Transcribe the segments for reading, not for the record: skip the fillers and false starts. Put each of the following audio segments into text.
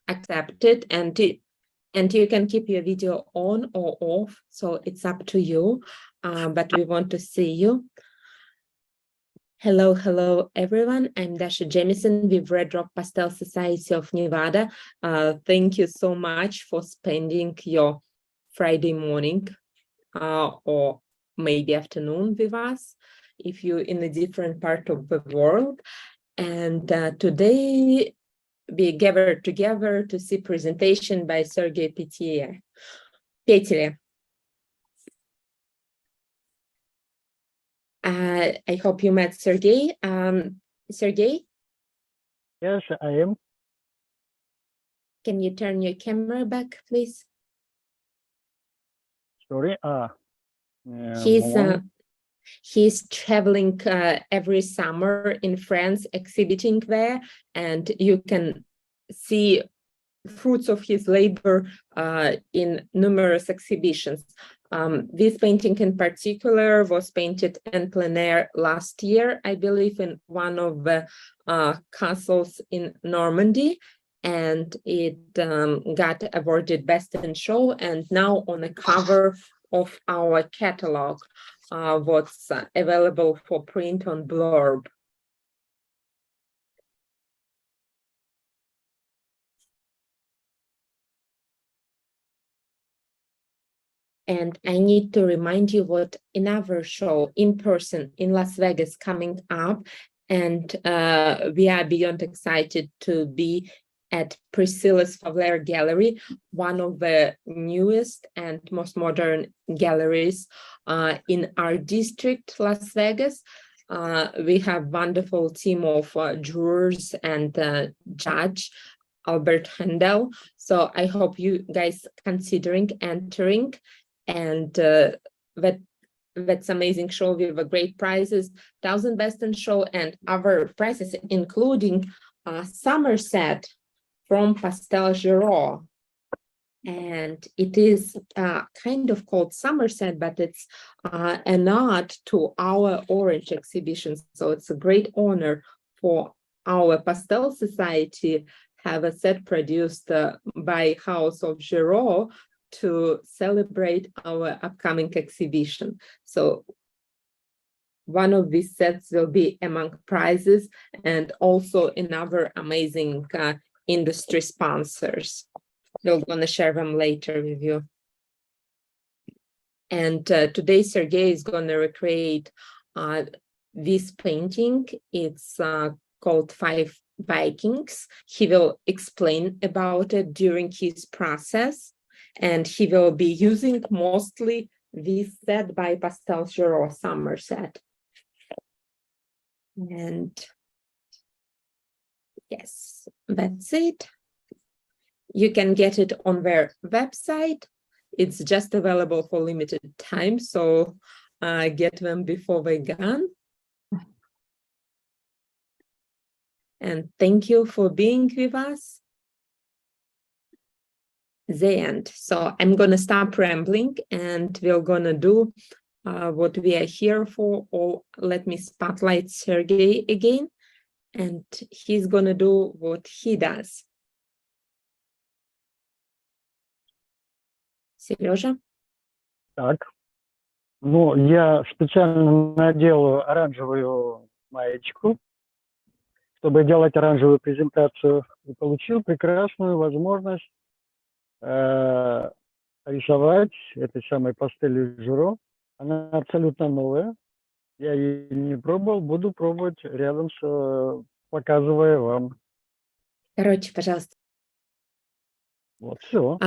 accepted, and you can keep your video on or off, so it's up to you, but we want to see you. Hello, everyone. I'm Dasha Jamison with Red Rock Pastel Society of Nevada. Thank you so much for spending your Friday morning or maybe afternoon with us, if you're in a different part of the world. And today we gathered together to see presentation by Sergei Pietilä. I hope you met Sergei. Sergei? Yes, I am. Can you turn your camera back, please? Sorry. He's traveling every summer in France, exhibiting there, and you can see fruits of his labor in numerous exhibitions. This painting in particular was painted in plein air last year, I believe, in one of the castles in Normandy, and it got awarded Best in Show, and now on the cover of our catalog, what's available for print on Blurb. And I need to remind you what another show in person in Las Vegas coming up, and we are beyond excited to be at Priscilla's Favler Gallery, one of the newest and most modern galleries in our district, Las Vegas. We have wonderful team of jurors and judge Albert Handel. So I hope you guys considering entering, and that's amazing show with great prizes, 1,000 Best in Show and other prizes, including Summerset from Pastels Girault. And it is kind of called Summerset, but it's a nod to our orange exhibition. So it's a great honor for our Pastel Society have a set produced by House of Girault to celebrate our upcoming exhibition. So one of these sets will be among prizes, and also another amazing industry sponsors. We're going to share them later with you. And today Sergei is going to recreate this painting. It's called Five Vikings. He will explain about it during his process, and he will be using mostly this set by Pastels Girault Summerset. And yes, that's it. You can get it on their website. It's just available for limited time, so get them before they're gone. And thank you for being with us. The end. So I'm going to stop rambling, and we're going to do what we are here for. Or let me spotlight Sergei again, and he's going to do what he does. Сережа? Так. Ну, я специально надел оранжевую маечку, чтобы делать оранжевую презентацию, и получил прекрасную возможность рисовать этой самой пастелью Girault. Она абсолютно новая. Я ее не пробовал, буду пробовать рядом с, показывая вам. Короче, пожалуйста. Вот все.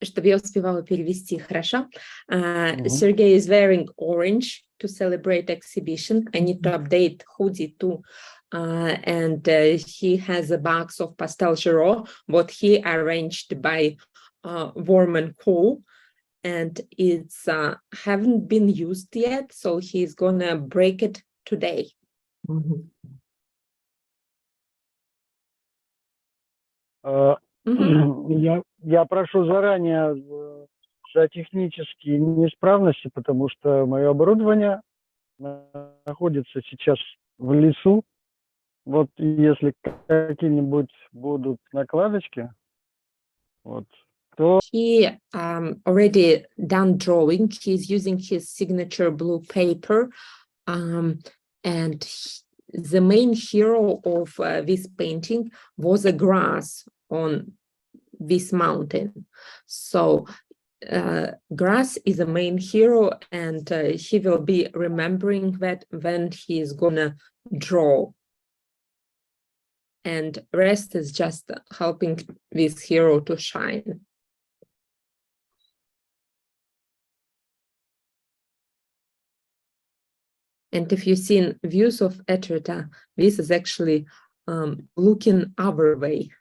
Чтобы я успевала перевести хорошо. Sergei is wearing orange to celebrate exhibition. I need to update hoodie too. And he has a box of Pastels Girault, what he arranged by Warm and Cool. And it's haven't been used yet, so he's gonna break it today. Я прошу заранее за технические неисправности, потому что мое оборудование находится сейчас в лесу, Вот если какие-нибудь будут накладочки, вот, то He already done drawing. He's using his signature blue paper, and the main hero of this painting was a grass on this mountain. So grass is the main hero, and he will be remembering that when he is gonna draw. And rest is just helping this hero to shine. And if you've seen views of Etretat, this is actually looking our way.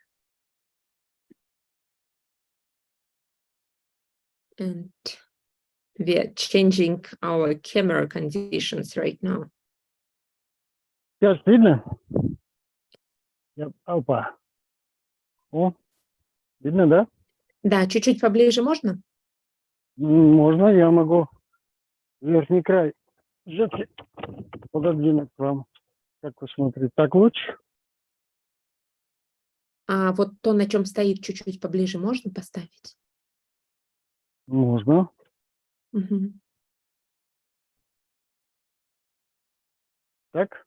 And we are changing our camera conditions right now. сейчас видно? Опа. О, видно, да? Да, чуть-чуть поближе можно? Можно, я могу верхний край взять, пододвинуть к вам. Как вы смотрите, так лучше? А вот то, на чем стоит, чуть-чуть поближе можно поставить? Можно. Мгм. Так?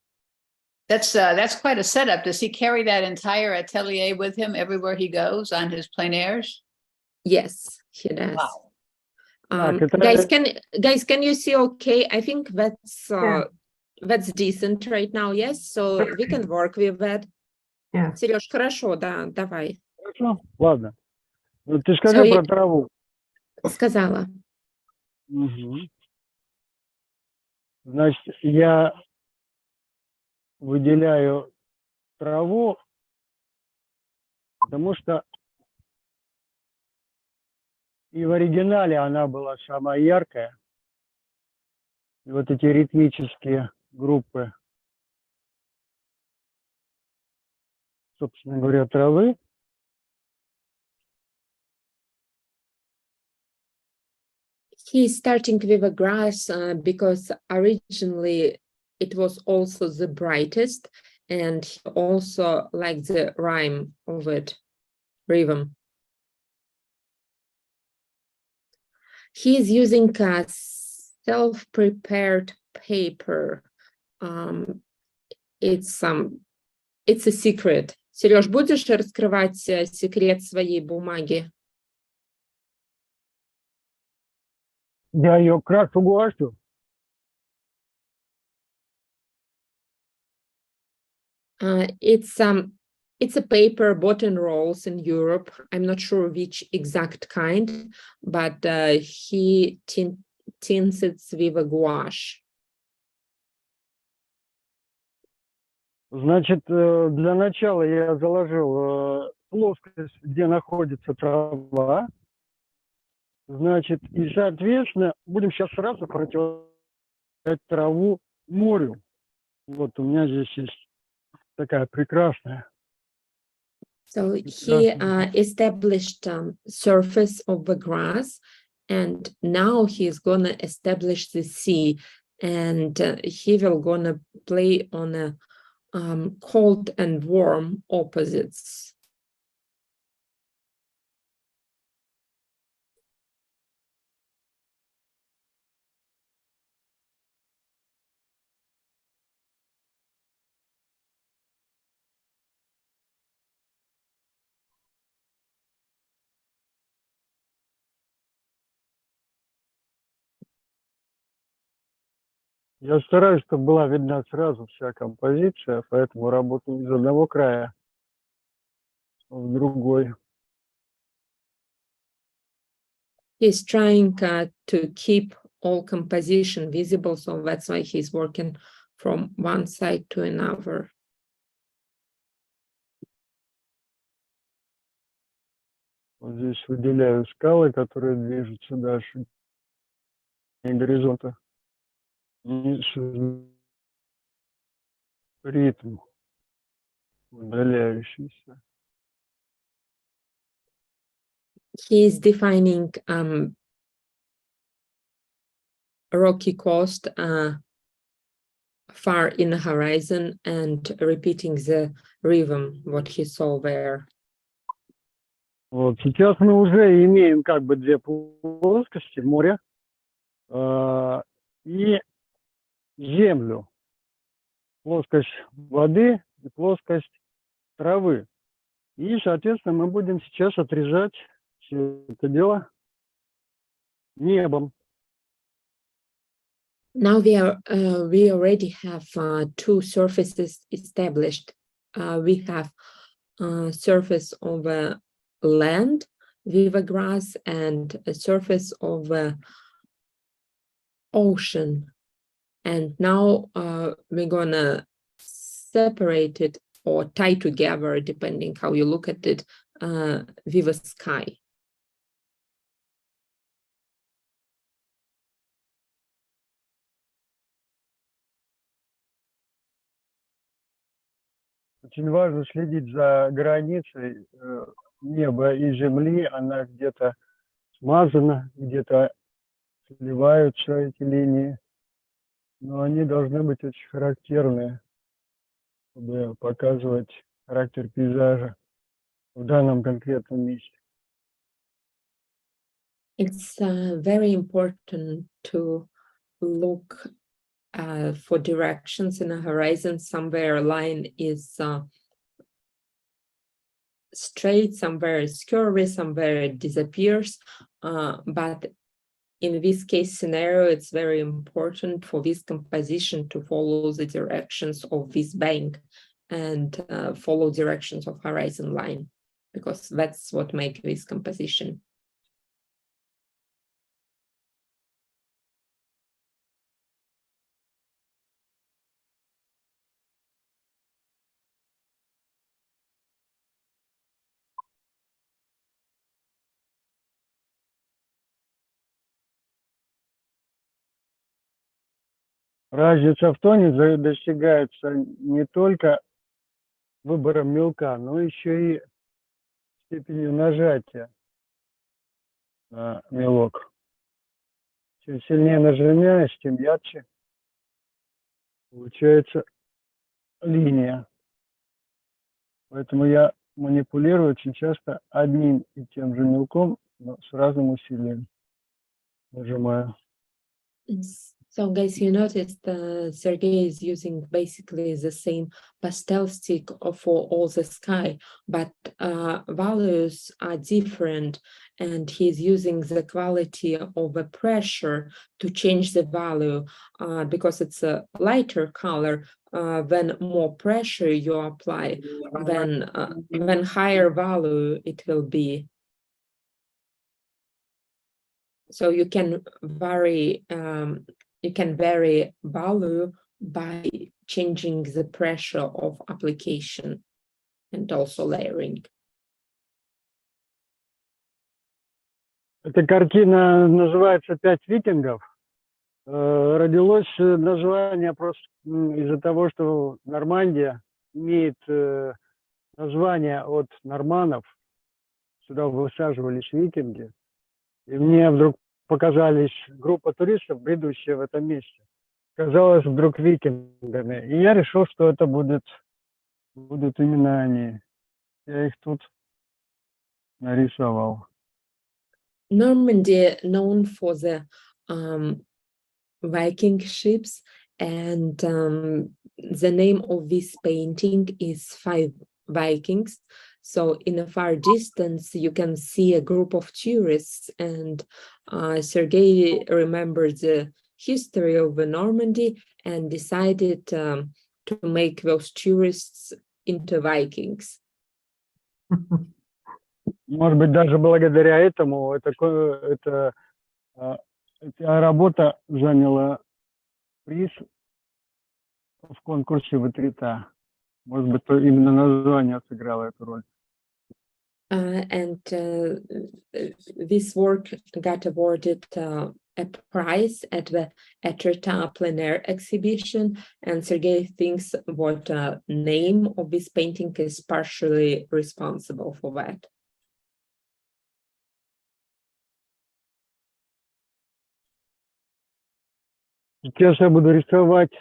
That's quite a setup. Does he carry that entire atelier with him everywhere he goes on his plein airs? Yes, he does. Wow. Guys, can you see okay? I think that's decent right now, yes? So we can work with that. Yeah. Сереж, хорошо, да, давай. Хорошо. Ладно. Ну, ты скажи про траву. Сказала. Угу. Значит, я выделяю траву, потому что и в оригинале она была самая яркая. И вот эти ритмические группы, собственно говоря, травы. He's starting with a grass because originally it was also the brightest, and he also liked the rhyme of it, rhythm. He is using a self-prepared paper. It's a secret. Сереж, будешь раскрывать секрет своей бумаги? Я ее крашу гуашью. It's a paper bought in rolls in Europe. I'm not sure which exact kind, but he tints it with a gouache. Значит, для начала я заложил плоскость, где находится трава. Значит, и, соответственно, будем сейчас сразу противоположить траву морю. Вот у меня здесь есть такая прекрасная. So he established surface of the grass, and now he's gonna establish the sea, and he will gonna play on a cold and warm opposites. Я стараюсь, чтобы была видна сразу вся композиция, поэтому работаю из одного края в другой. He's trying to keep all composition visible, so that's why he's working from one side to another. Вот здесь выделяю скалы, которые движутся дальше горизонта. Ритм удаляющийся. He is defining rocky coast far in the horizon and repeating the rhythm, what he saw there. Вот сейчас мы уже имеем как бы две плоскости, море и землю. Плоскость воды и плоскость травы. И, соответственно, мы будем сейчас отрезать все это дело небом. Now we already have two surfaces established. We have surface of land with a grass and a surface of ocean. And now we're gonna separate it or tie together, depending how you look at it, with a sky. Очень важно следить за границей неба и земли. Она где-то смазана, где-то сливаются эти линии. Но они должны быть очень характерные, чтобы показывать характер пейзажа в данном конкретном месте. It's very important to look for directions in a horizon. Somewhere a line is straight, somewhere it's curvy, somewhere it disappears. But in this case scenario, it's very important for this composition to follow the directions of this bank and follow directions of horizon line, because that's what makes this composition. Разница в тоне достигается не только выбором мелка, но еще и степенью нажатия на мелок. Чем сильнее нажимаешь, тем ярче получается линия. Поэтому я манипулирую очень часто одним и тем же мелком, но с разным усилием нажимаю. So guys, you noticed Sergei is using basically the same pastel stick for all the sky, but values are different, and he's using the quality of the pressure to change the value because it's a lighter color. When more pressure you apply, when higher value it will be. So you can vary value by changing the pressure of application and also layering. Эта картина называется «Пять викингов». Родилось название просто из-за того, что Нормандия имеет название от норманнов. Сюда высаживались викинги. И мне вдруг показались группа туристов, бредущие в этом месте. Казалось вдруг викингами. И я решил, что это будут именно они. Я их тут нарисовал. Normandy known for the Viking ships, and the name of this painting is Five Vikings. So in a far distance, you can see a group of tourists, and Sergei remembered the history of Normandy and decided to make those tourists into Vikings. Может быть, даже благодаря этому эта работа заняла приз в конкурсе «Витрита». Может быть, именно название сыграло эту роль. And this work got awarded a prize at the Etretat plein air exhibition, and Sergei thinks what name of this painting is partially responsible for that. Сейчас я буду рисовать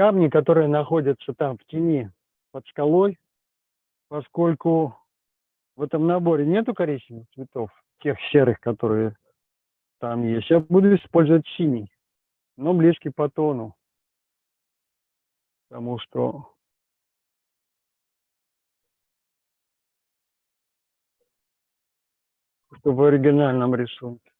камни, которые находятся там в тени под скалой, поскольку в этом наборе нету коричневых цветов, тех серых, которые там есть. Я буду использовать синий, но близкий по тону, потому что в оригинальном рисунке.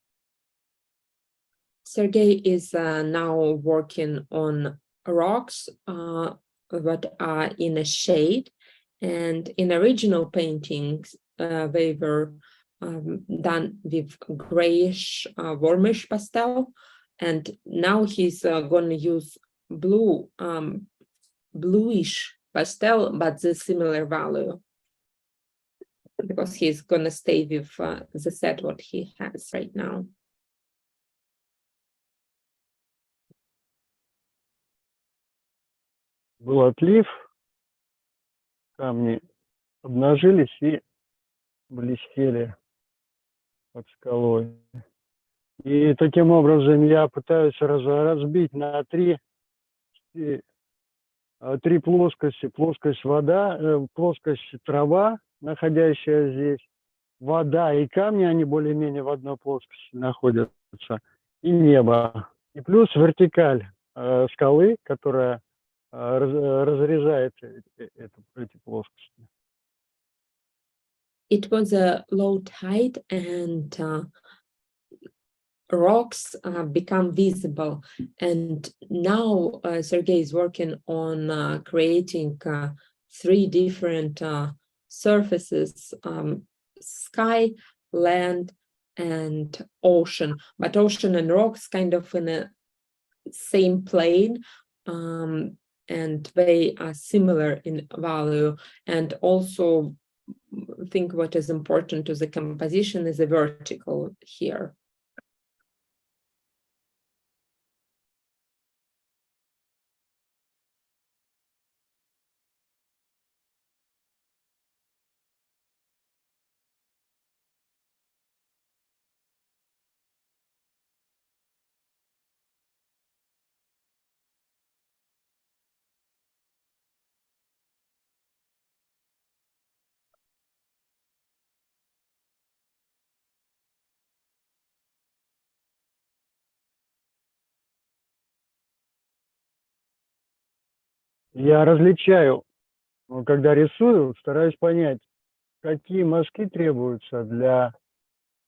Sergei is now working on rocks that are in a shade, and in original paintings they were done with grayish, warmish pastel, and now he's going to use bluish pastel, but the similar value, because he's going to stay with the set what he has right now. Был отлив, камни обнажились и блестели под скалой. И таким образом я пытаюсь разбить на три плоскости. Плоскость вода, плоскость трава, находящая здесь, вода и камни, они более-менее в одной плоскости находятся, и небо. И плюс вертикаль скалы, которая разрезает эти плоскости. It was a low tide, and rocks become visible. And now Sergei is working on creating three different surfaces: sky, land, and ocean. But ocean and rocks kind of in a same plane, and they are similar in value. And also, I think what is important to the composition is the vertical here. Я различаю, когда рисую, стараюсь понять, какие мазки требуются для,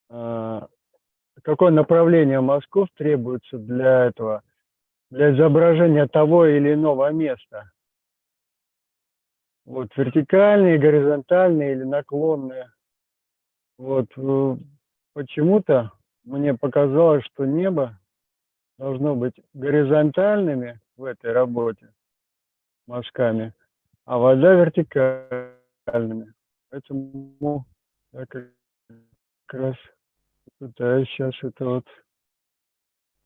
какое направление мазков требуется для этого, для изображения того или иного места. Вот вертикальные, горизонтальные или наклонные. Вот почему-то мне показалось, что небо должно быть горизонтальными в этой работе мазками, а вода вертикальными. Поэтому я как раз пытаюсь сейчас это вот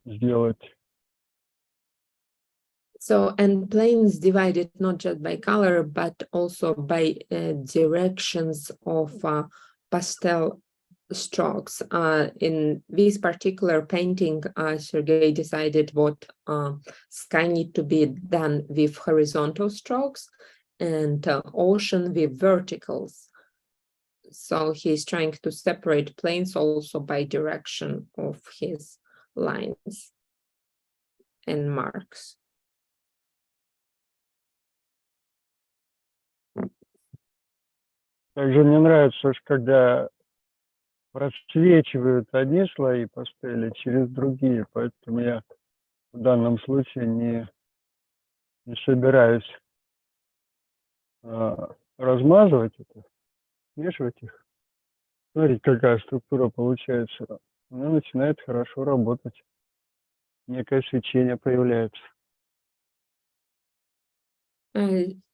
сделать. So, and planes divided not just by color, but also by directions of pastel strokes. In this particular painting, Sergei decided what sky need to be done with horizontal strokes, and ocean with verticals. So he's trying to separate planes also by direction of his lines and marks. Также мне нравится, когда просвечивают одни слои пастели через другие, поэтому я в данном случае не собираюсь размазывать это, смешивать их. Смотрите, какая структура получается. Она начинает хорошо работать. Некое свечение появляется.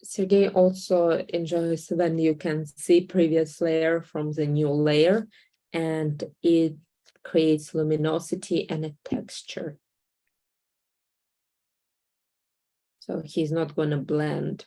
Sergei also enjoys when you can see previous layer from the new layer, and it creates luminosity and a texture. So he's not going to blend.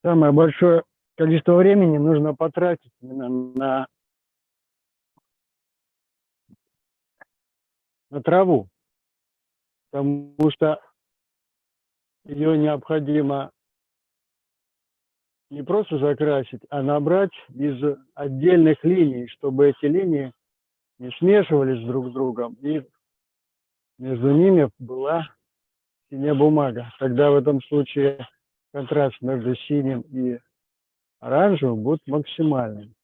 самое большое количество времени нужно потратить именно на траву, потому что ее необходимо не просто закрасить, а набрать из отдельных линий, чтобы эти линии не смешивались друг с другом, и между ними была синяя бумага. Тогда в этом случае контраст между синим и оранжевым будет максимальным.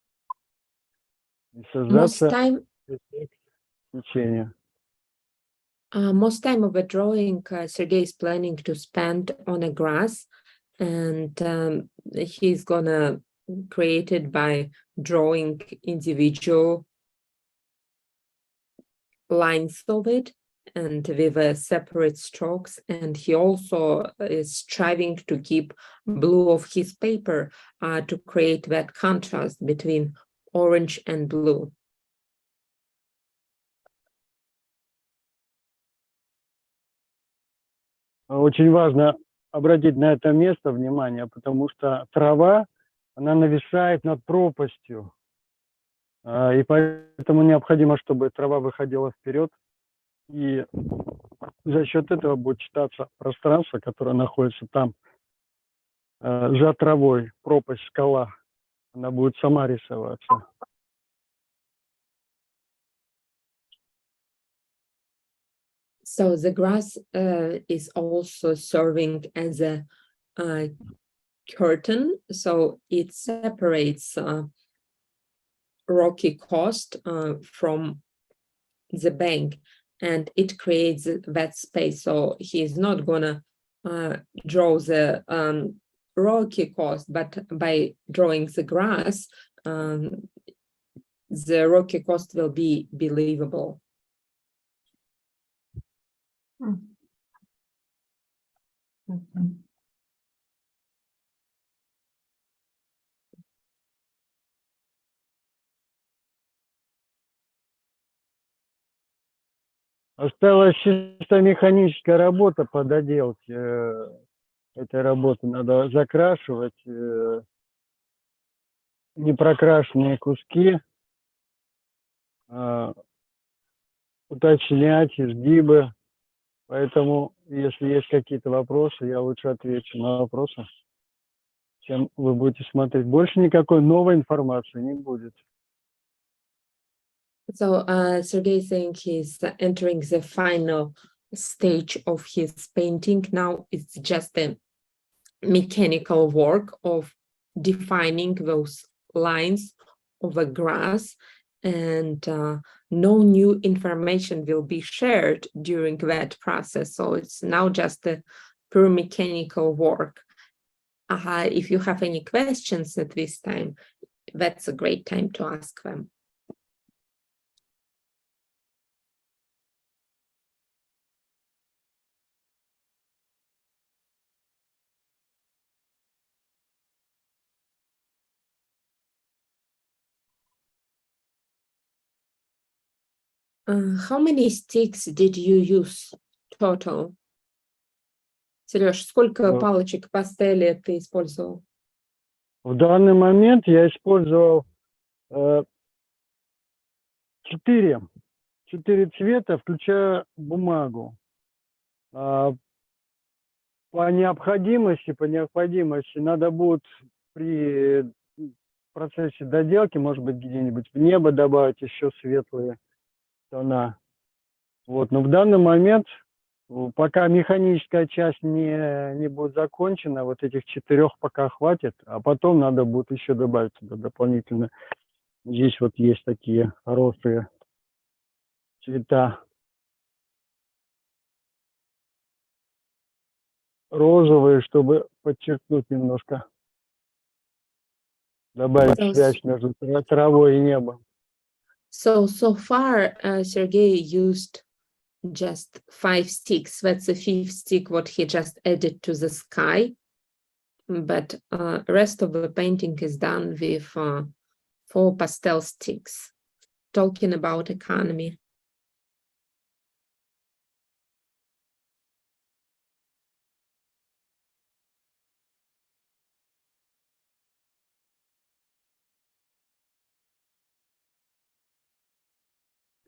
И Most создаться time, эффект течения. most time of a drawing, Sergei is planning to spend on a grass, and he's gonna create it by drawing individual lines of it and with separate strokes. And he also is striving to keep blue of his paper to create that contrast between orange and blue. Очень важно обратить на это место внимание, потому что трава, она нависает над пропастью. И поэтому необходимо, чтобы трава выходила вперед. И за счет этого будет читаться пространство, которое находится там, за травой, пропасть, скала. Она будет сама рисоваться. So the grass is also serving as a curtain, so it separates rocky coast from the bank, and it creates that space. So he's not gonna draw the rocky coast, but by drawing the grass, the rocky coast will be believable. Осталась чисто механическая работа по доделке этой работы. Надо закрашивать непрокрашенные куски, уточнять изгибы. Поэтому, если есть какие-то вопросы, я лучше отвечу на вопросы, чем вы будете смотреть. Больше никакой новой информации не будет. So Sergei is saying he's entering the final stage of his painting. Now it's just a mechanical work of defining those lines of a grass, and no new information will be shared during that process. So it's now just a pure mechanical work. If you have any questions at this time, that's a great time to ask them. How many sticks did you use total? Сереж, сколько палочек пастели ты использовал? В данный момент я использовал 4 цвета, включая бумагу. По необходимости надо будет при процессе доделки, может быть, где-нибудь в небо добавить еще светлые тона. Вот. Но в данный момент, пока механическая часть не будет закончена, вот этих 4 пока хватит, а потом надо будет еще добавить туда дополнительно. Здесь вот есть такие хорошие цвета. Розовые, чтобы подчеркнуть немножко, добавить связь между травой и небом. So far, Sergei used just 5 sticks. That's the 5th stick what he just added to the sky. But rest of the painting is done with 4 pastel sticks. Talking about economy.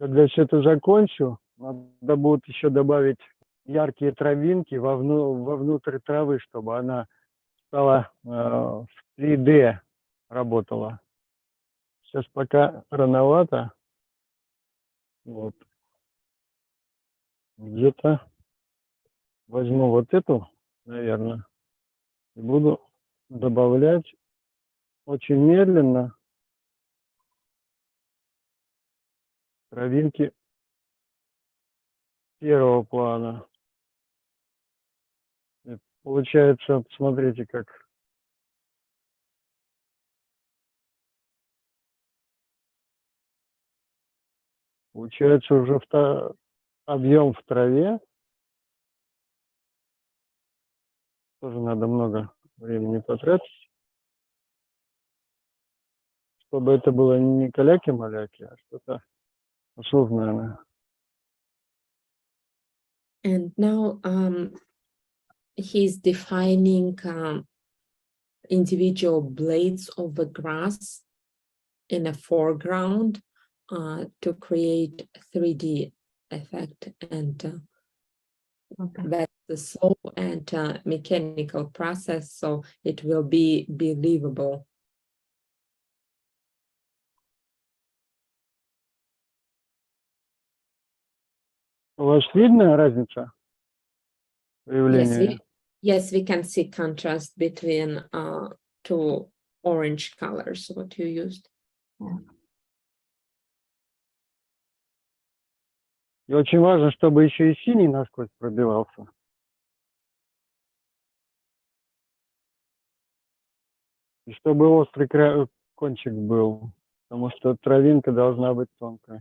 Когда все это закончу, надо будет еще добавить яркие травинки вовнутрь травы, чтобы она стала в 3D работала. Сейчас пока рановато. Вот. Где-то возьму вот эту, наверное, и буду добавлять очень медленно травинки первого плана. И получается, посмотрите, как получается уже объем в траве. Тоже надо много времени потратить, чтобы это было не каляки-маляки, а что-то осознанное. And now he's defining individual blades of the grass in a foreground to create 3D effect. And that's the slow and mechanical process, so it will be believable. У вас видна разница появления? Yes, we can see contrast between two orange colors, what you used. И очень важно, чтобы еще и синий насквозь пробивался. И чтобы острый кончик был, потому что травинка должна быть тонкой.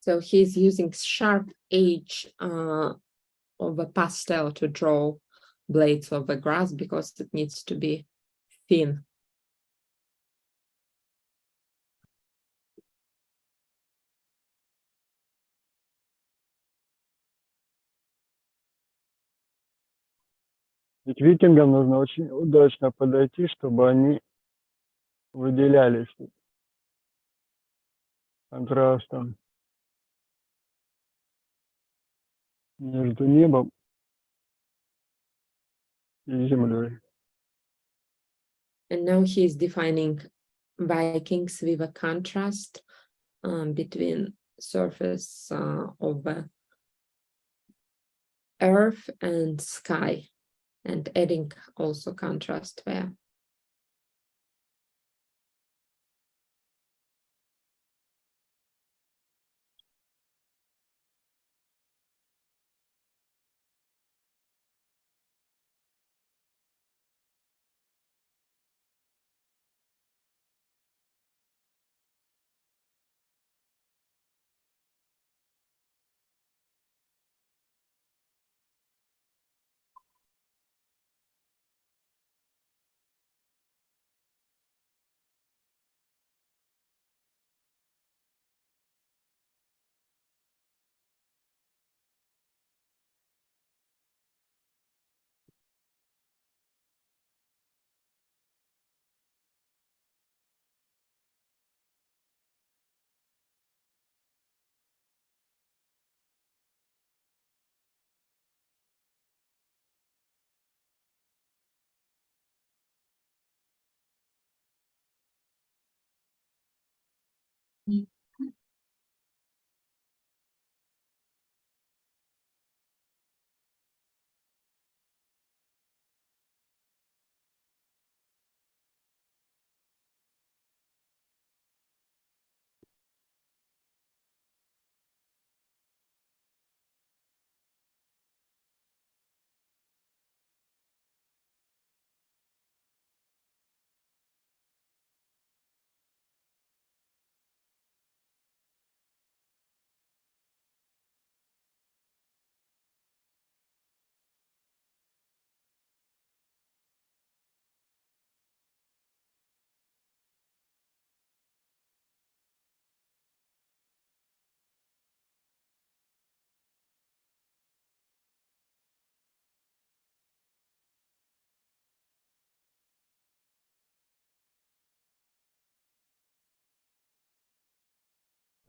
So he's using sharp edge of a pastel to draw blades of the grass because it needs to be thin. Ведь викингам нужно очень удачно подойти, чтобы они выделялись контрастом между небом и землей. And now he's defining Vikings with a contrast between surface of the earth and sky, and adding also contrast there.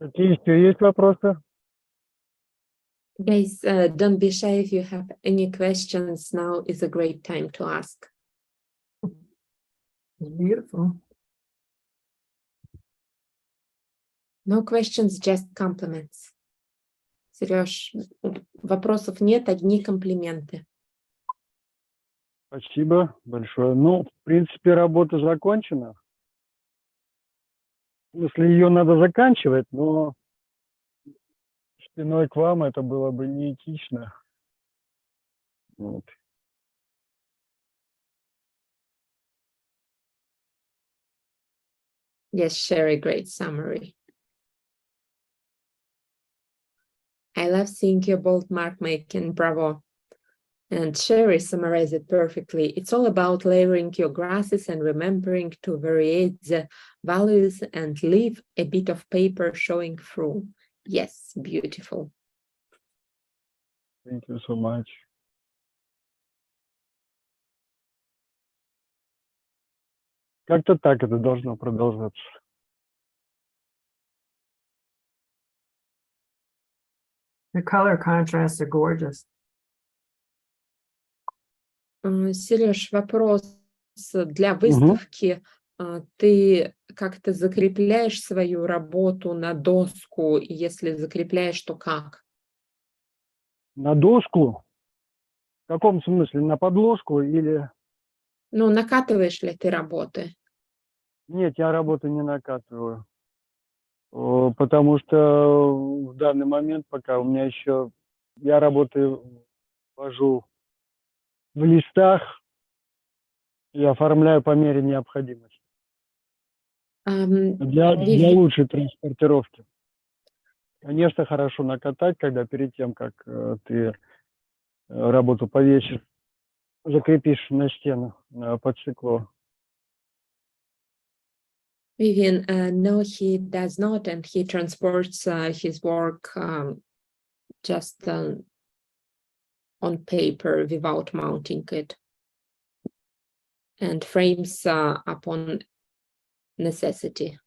Какие еще есть вопросы? Guys, don't be shy if you have any questions. Now is a great time to ask. Beautiful. No questions, just compliments. Сереж, вопросов нет, одни комплименты. Спасибо большое. Ну, в принципе, работа закончена. В смысле, ее надо заканчивать, но спиной к вам это было бы неэтично. Вот. Yes, Sherry, great summary. I love seeing your bold mark making, bravo. And Sherry summarized it perfectly. It's all about layering your grasses and remembering to variate the values and leave a bit of paper showing through. Yes, beautiful. Thank you so much. Как-то так это должно продолжаться. The color contrasts are gorgeous. Сереж, вопрос для выставки. Ты как-то закрепляешь свою работу на доску? И если закрепляешь, то как? На доску? В каком смысле? На подложку или... Ну, накатываешь ли ты работы? Нет, я работу не накатываю. Потому что в данный момент пока у меня еще... Я работаю, вожу в листах и оформляю по мере необходимости. Для лучшей транспортировки. Конечно, хорошо накатать, когда перед тем, как ты работу повесишь, закрепишь на стену под стекло. Vivian, no, he does not, and he transports his work just on paper without mounting it, and frames upon necessity.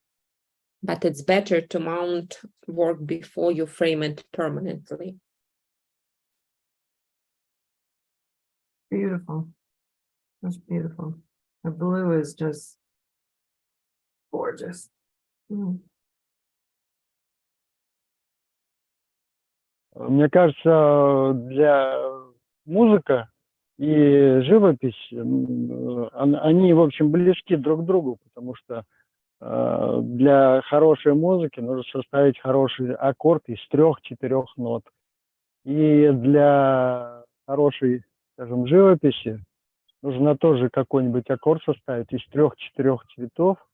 But it's better to mount work before you frame it permanently. Beautiful. That's beautiful. The blue is just gorgeous. Мне кажется, для музыка и живопись, они, в общем, близки друг к другу, потому что для хорошей музыки нужно составить хороший аккорд из 3-4 нот. И для хорошей, скажем, живописи нужно тоже какой-нибудь аккорд составить из 3-4 цветов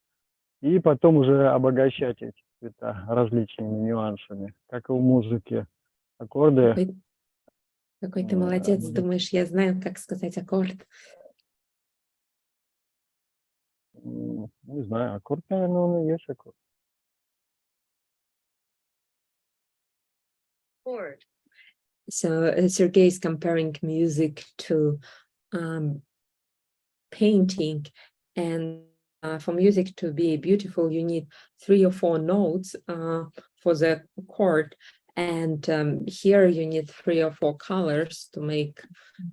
и потом уже обогащать эти цвета различными нюансами, как и в музыке. Аккорды. Какой ты молодец, думаешь, я знаю, как сказать аккорд. Не знаю, аккорд, наверное, он и есть аккорд. So Sergei is comparing music to painting, and for music to be beautiful, you need 3 or 4 notes for the chord, and here you need 3 or 4 colors to make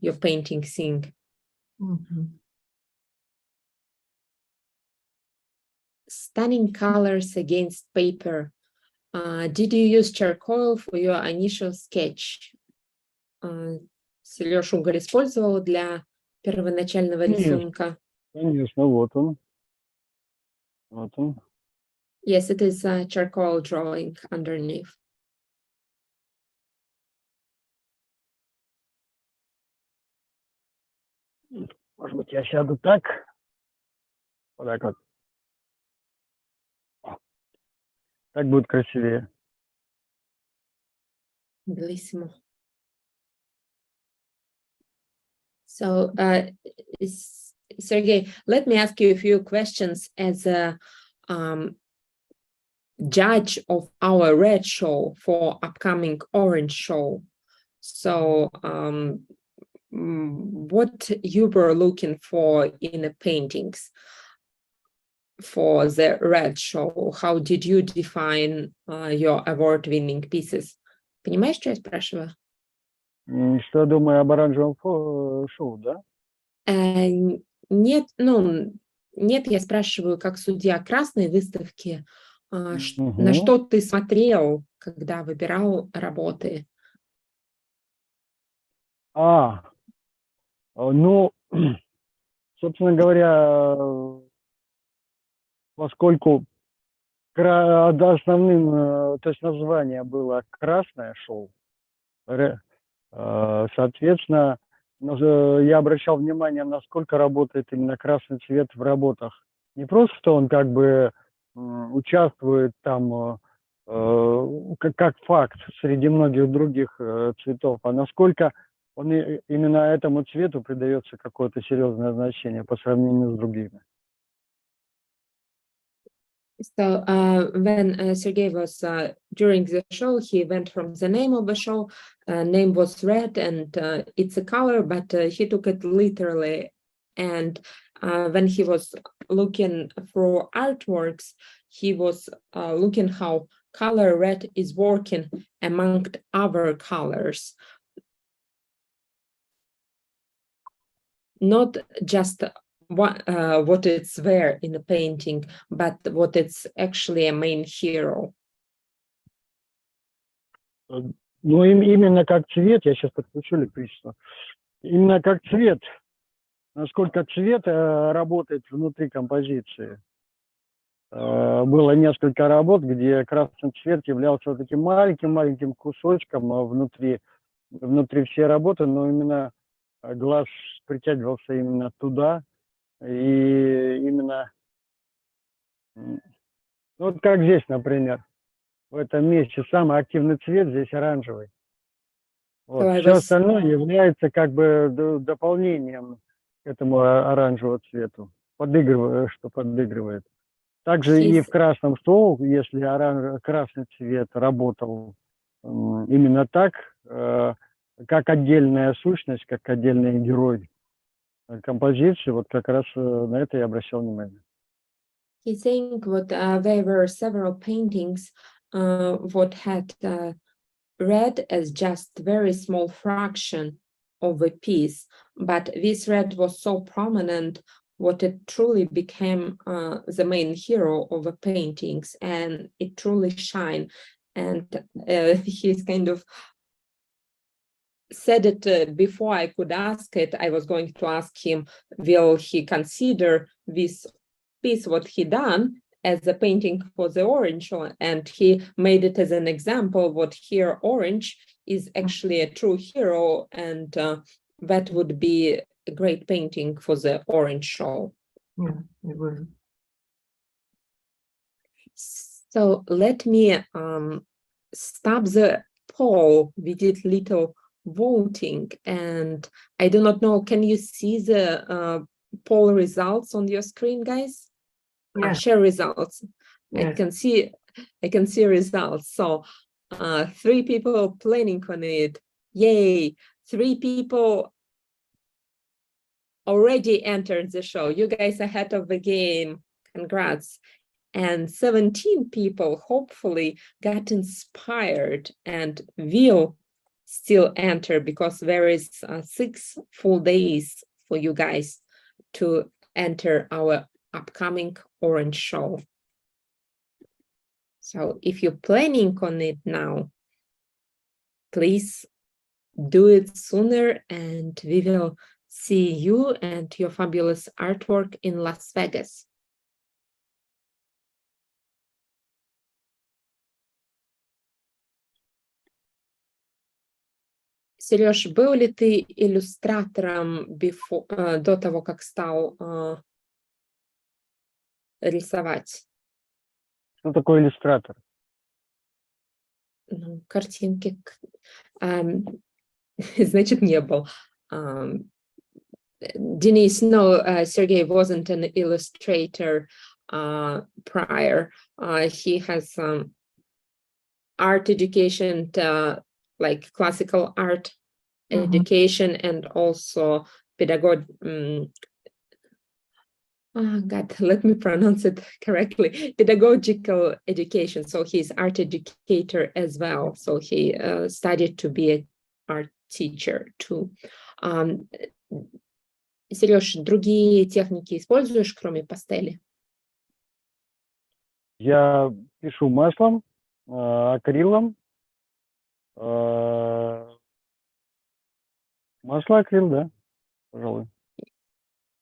your painting sing. Stunning colors against paper. Did you use charcoal for your initial sketch? Сереж, уголь использовал для первоначального рисунка? Конечно, вот он. Вот он. Yes, it is a charcoal drawing underneath. Может быть, я сяду так? Вот так вот. Так будет красивее. Bellissimo. So, Sergei, let me ask you a few questions as a judge of our red show for upcoming orange show. So, what you were looking for in the paintings? for the red show? How did you define your award-winning pieces? Понимаешь, что я спрашиваю? Что я думаю об оранжевом шоу, да? Нет, нет, я спрашиваю, как судья красной выставки, на что ты смотрел, когда выбирал работы? Ну, собственно говоря, поскольку основным, то есть название было «Красное шоу», соответственно, я обращал внимание, насколько работает именно красный цвет в работах. Не просто, что он как бы участвует там как факт среди многих других цветов, а насколько он именно этому цвету придается какое-то серьезное значение по сравнению с другими. So when Sergei was during the show, he went from the name of the show. Name was red, and it's a color, but he took it literally. And when he was looking for artworks, he was looking how color red is working among other colors. Not just what it's there in the painting, but what it's actually a main hero. Ну, именно как цвет, я сейчас подключу электричество, именно как цвет, насколько цвет работает внутри композиции. Было несколько работ, где красный цвет являлся вот таким маленьким кусочком внутри всей работы, но именно глаз притягивался именно туда, и именно, вот как здесь, например, в этом месте самый активный цвет здесь оранжевый. Вот. So Все остальное является как бы дополнением к этому оранжевому цвету, подыгрывает. Также и в красном шоу, если красный цвет работал именно так, как отдельная сущность, как отдельный герой композиции, вот как раз на это я обращал внимание. He's saying what there were several paintings what had red as just very small fraction of a piece, but this red was so prominent what it truly became the main hero of the paintings, and it truly shine. And he's kind of said it before I could ask it. I was going to ask him, will he consider this piece, what he done, as a painting for the orange, and he made it as an example what here orange is actually a true hero, and that would be a great painting for the orange show. Yeah, it would. So let me stop the poll. We did little voting, and I do not know, can you see the poll results on your screen, guys? Yes. Share results. Yes. I can see results. So 3 people planning on it. Yay. 3 people already entered the show. You guys ahead of the game. Congrats. And 17 people hopefully got inspired and will still enter, because there is 6 full days for you guys to enter our upcoming orange show. So if you're planning on it now, please do it sooner, and we will see you and your fabulous artwork in Las Vegas. Сереж, был ли ты иллюстратором до того, как стал рисовать? Что такое иллюстратор? Ну, картинки. Значит, не был. Denise, no, Sergei wasn't an illustrator prior. He has art education, like classical art education, and also God, let me pronounce it correctly. Pedagogical education. So he's art educator as well. So he studied to be an art teacher too. Сереж, другие техники используешь, кроме пастели? Я пишу маслом, акрилом. Масло, акрил, да, пожалуй.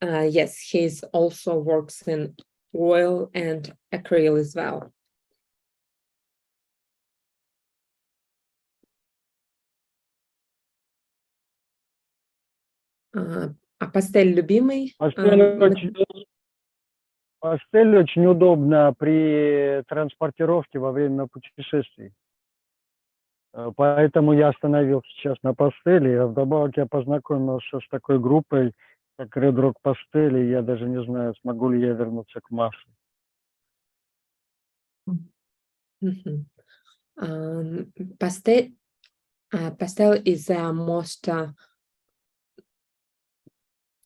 Yes, he also works in oil and acrylic as well. А пастель любимый? Пастель очень удобно при транспортировке во время путешествий. Поэтому я остановился сейчас на пастели. А вдобавок я познакомился с такой группой, как Red Rock Пастели. Я даже не знаю, смогу ли я вернуться к маслу. Pastel is the most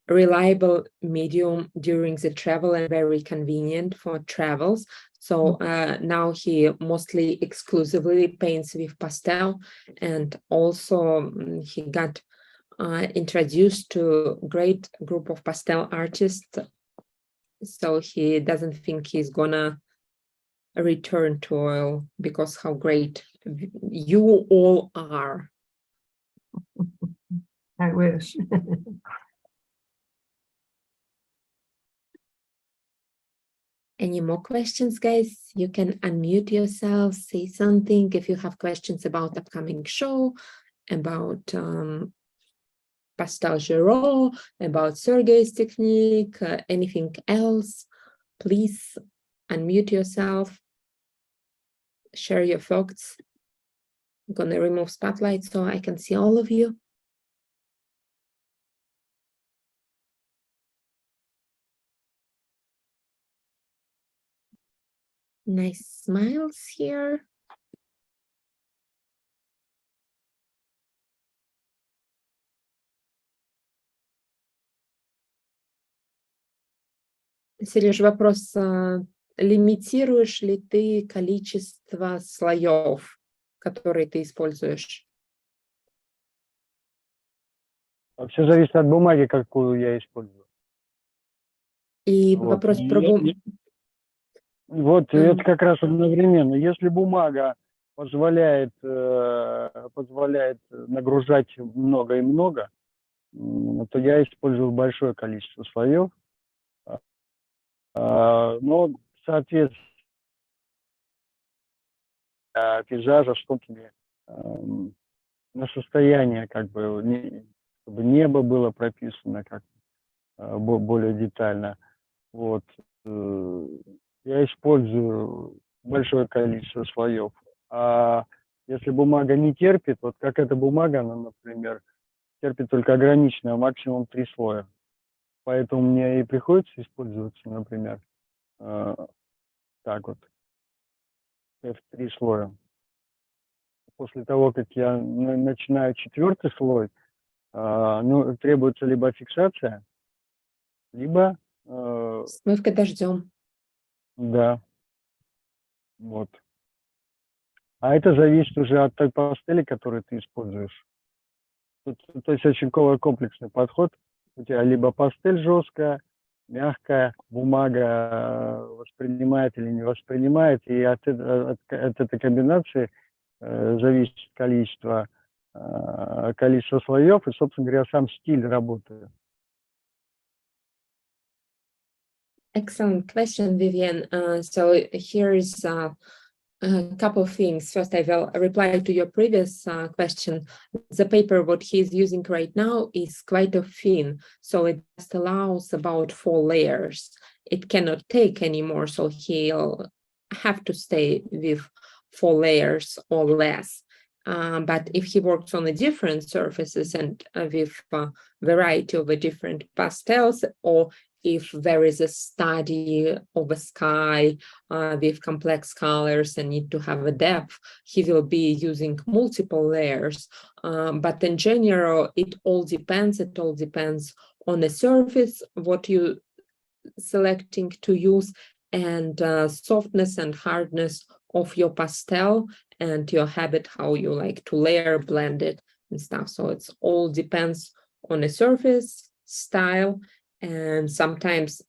reliable medium during the travel and very convenient for travels. So now he mostly exclusively paints with pastel, and also he got introduced to a great group of pastel artists. So he doesn't think he's gonna return to oil because how great you all are. I wish. Any more questions, guys? You can unmute yourself, say something if you have questions about upcoming show, about Pastels Girault, about Sergei's technique, anything else. Please unmute yourself, share your thoughts. I'm gonna remove spotlight so I can see all of you. Nice smiles here. Сереж, вопрос. Лимитируешь ли ты количество слоев, которые ты используешь? Все зависит от бумаги, какую я использую. И вопрос про бумагу. Вот это как раз одновременно. Если бумага позволяет нагружать много и много, то я использую большое количество слоев. Но, соответственно, пейзажа, чтобы на состояние, как бы, чтобы небо было прописано как более детально. Вот. Я использую большое количество слоев. А если бумага не терпит, вот как эта бумага, она, например, терпит только ограниченное, максимум 3 слоя. Поэтому мне и приходится использовать, например, так вот, F3 слоя. После того, как я начинаю 4-й слой, требуется либо фиксация, либо... Смывка дождем. Да. Вот. А это зависит уже от той пастели, которую ты используешь. То есть очень комплексный подход. У тебя либо пастель жесткая, мягкая, бумага воспринимает или не воспринимает. И от этой комбинации зависит количество слоев и, собственно говоря, сам стиль работы. Excellent question, Vivian. So here's a couple of things. First, I will reply to your previous question. The paper, what he's using right now is quite thin, so it just allows about 4 layers. It cannot take anymore, so he'll have to stay with 4 layers or less. But if he works on the different surfaces and with a variety of different pastels, or if there is a study of a sky with complex colors and need to have a depth, he will be using multiple layers. But in general, it all depends on the surface, what you selecting to use, and softness and hardness of your pastel, and your habit, how you like to layer, blend it and stuff. So it's all depends on a surface, style, and sometimes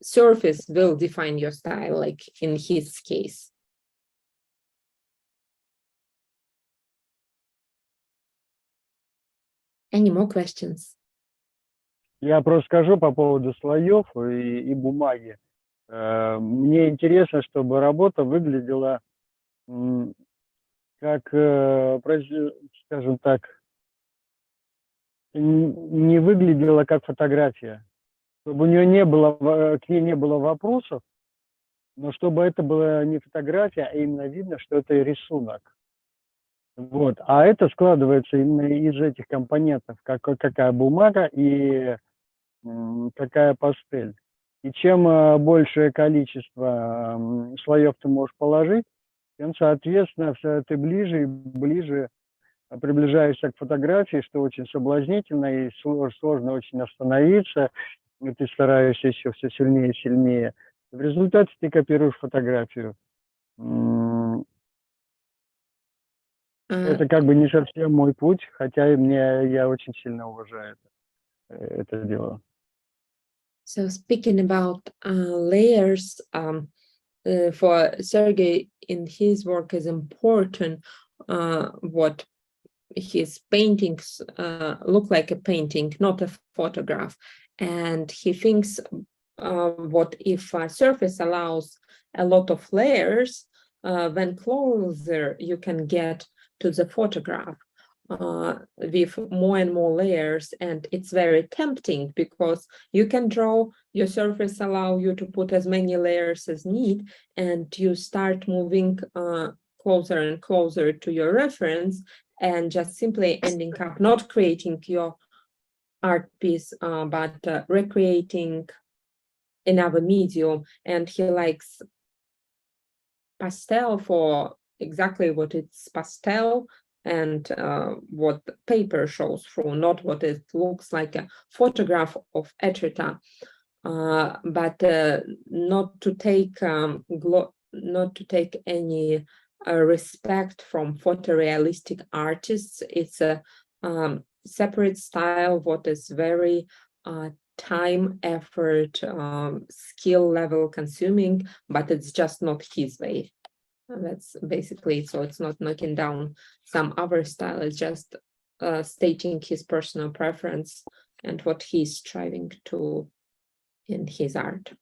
surface will define your style, like in his case. Any more questions? Я просто скажу по поводу слоев и бумаги. Мне интересно, чтобы работа выглядела как, скажем так, не выглядела как фотография. Чтобы у нее не было, к ней не было вопросов, но чтобы это была не фотография, а именно видно, что это рисунок. Вот. А это складывается именно из этих компонентов, какая бумага и какая пастель. И чем большее количество слоев ты можешь положить, тем, соответственно, ты ближе и ближе приближаешься к фотографии, что очень соблазнительно и сложно очень остановиться. И ты стараешься еще все сильнее и сильнее. В результате ты копируешь фотографию. Это как бы не совсем мой путь, хотя я очень сильно уважаю это дело. So speaking about layers, for Sergei, in his work is important what his paintings look like a painting, not a photograph. And he thinks what if a surface allows a lot of layers, when closer you can get to the photograph with more and more layers, and it's very tempting because you can draw, your surface allow you to put as many layers as need, and you start moving closer and closer to your reference, and just simply ending up not creating your art piece, but recreating another medium. And he likes pastel for exactly what it's pastel, and what paper shows through, not what it looks like a photograph of Etretat, but not to take any respect from photorealistic artists. It's a separate style, what is very time, effort, skill level consuming, but it's just not his way. That's basically, so it's not knocking down some other style, it's just stating his personal preference and what he's striving to in his art.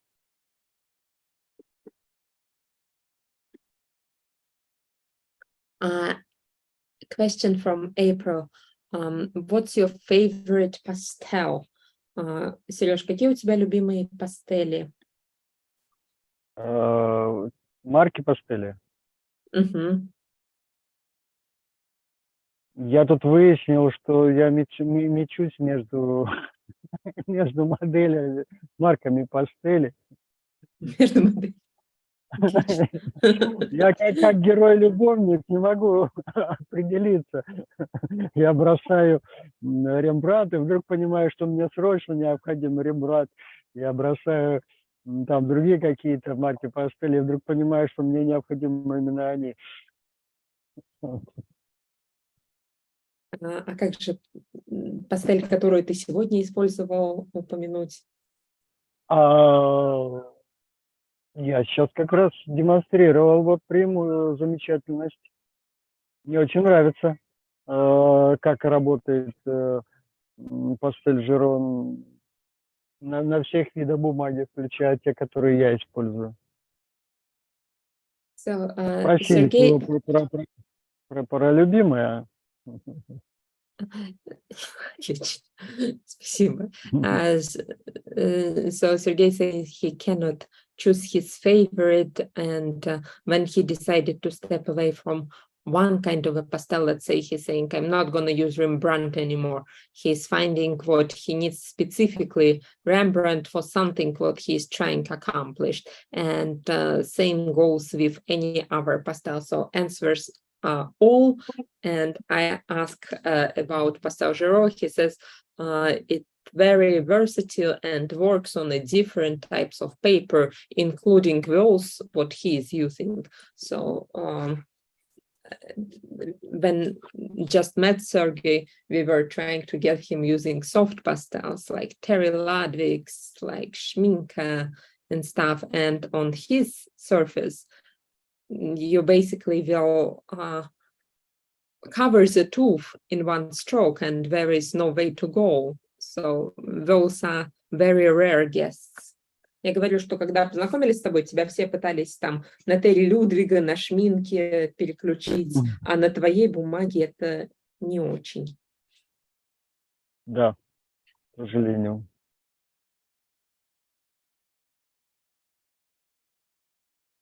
Question from April. What's your favorite pastel? Сереж, какие у тебя любимые пастели? Марки пастели. Uh-huh. Я тут выяснил, что я мечусь между моделями, марками пастели. Между моделями. Я как герой-любовник не могу определиться. Я бросаю Рембрандт, и вдруг понимаю, что мне срочно необходим Рембрандт. Я бросаю там другие какие-то марки пастели, и вдруг понимаю, что мне необходимы именно они. А как же пастель, которую ты сегодня использовал, упомянуть? Я сейчас как раз демонстрировал вот прямую замечательность. Мне очень нравится, как работает Пастель Girault на всех видах бумаги, включая те, которые я использую. So, Спросили Sergei... про любимое. Спасибо. So Sergei says he cannot choose his favorite, and when he decided to step away from one kind of a pastel, let's say he's saying, I'm not going to use Rembrandt anymore. He's finding what he needs specifically Rembrandt for something what he's trying to accomplish. And same goes with any other pastel. So answers all. And I ask about Pastels Girault. He says very versatile and works on a different types of paper, including those what he is using. So when just met Sergei, we were trying to get him using soft pastels like Terry Ludwig's, like Schminke and stuff. And on his surface, you basically will cover the tooth in one stroke, and there is no way to go. So those are very rare guests. Я говорю, что когда познакомились с тобой, тебя все пытались там на Терри Людвига, на Шминке переключить, а на твоей бумаге это не очень. Да, к сожалению.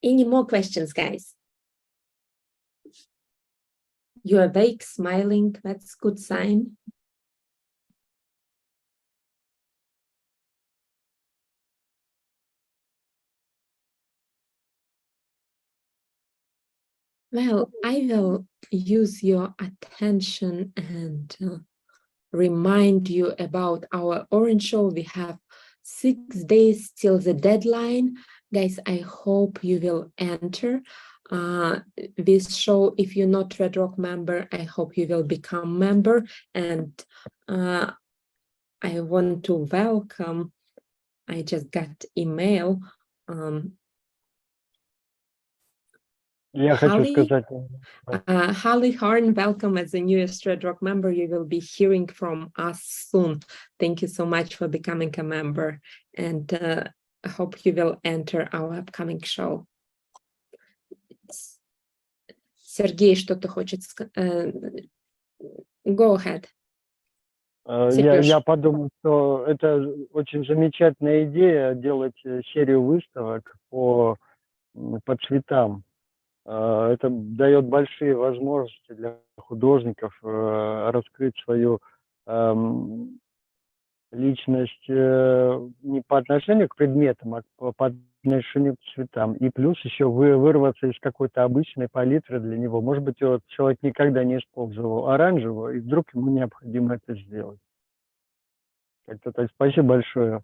Any more questions, guys? You're awake, smiling, that's a good sign. Well, I will use your attention and remind you about our orange show. We have 6 days till the deadline. Guys, I hope you will enter this show. If you're not Red Rock member, I hope you will become member. And I want to welcome, I just got email. Я хочу сказать... Holly Horn, welcome as the newest Red Rock member. You will be hearing from us soon. Thank you so much for becoming a member, and I hope you will enter our upcoming show. Sergei, что-то хочет сказать? Go ahead. Я подумал, что это очень замечательная идея делать серию выставок по цветам. Это дает большие возможности для художников раскрыть свою личность не по отношению к предметам, а по отношению к цветам. И плюс еще вырваться из какой-то обычной палитры для него. Может быть, вот человек никогда не использовал оранжевого, и вдруг ему необходимо это сделать. Как-то так. Спасибо большое,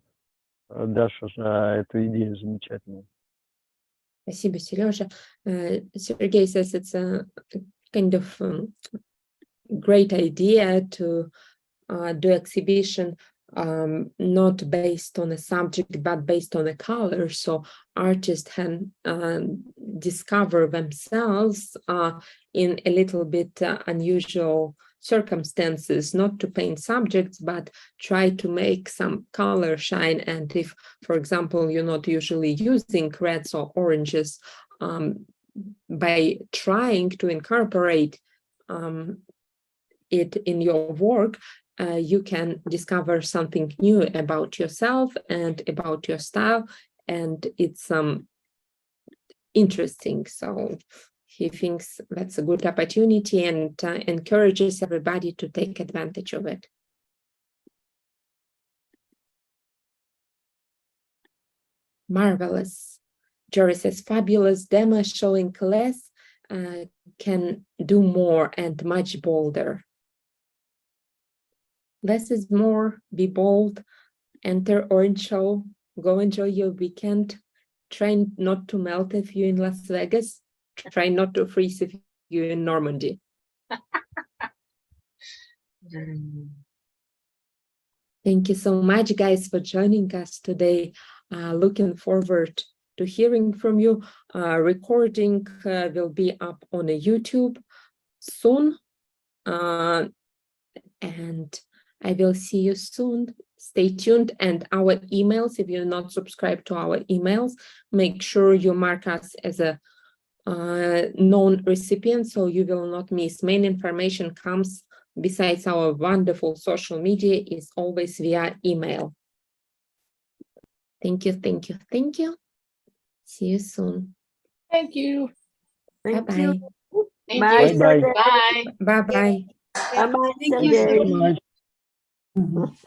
Даша, за эту идею замечательную. Спасибо, Сережа. Sergei says it's a kind of great idea to do exhibition not based on a subject, but based on a color. So artists can discover themselves in a little bit unusual circumstances, not to paint subjects, but try to make some color shine. And if, for example, you're not usually using reds or oranges, by trying to incorporate it in your work, you can discover something new about yourself and about your style, and it's interesting. So he thinks that's a good opportunity and encourages everybody to take advantage of it. Marvelous. Jory says, fabulous demo showing less can do more and much bolder. Less is more, be bold, enter Orange Show, go enjoy your weekend. Try not to melt if you're in Las Vegas. Try not to freeze if you're in Normandy. Thank you so much, guys, for joining us today. Looking forward to hearing from you. Recording will be up on a YouTube soon. And I will see you soon. Stay tuned. And our emails, if you're not subscribed to our emails, make sure you mark us as a known recipient so you will not miss. Main information comes besides our wonderful social media is always via email. Thank you, thank you, thank you. See you soon. Thank you. Thank Bye-bye. you. Thank Bye, you. Bye. Sergei. Bye. Bye-bye. Bye-bye, Thank you, Sergei. Sergei. Much.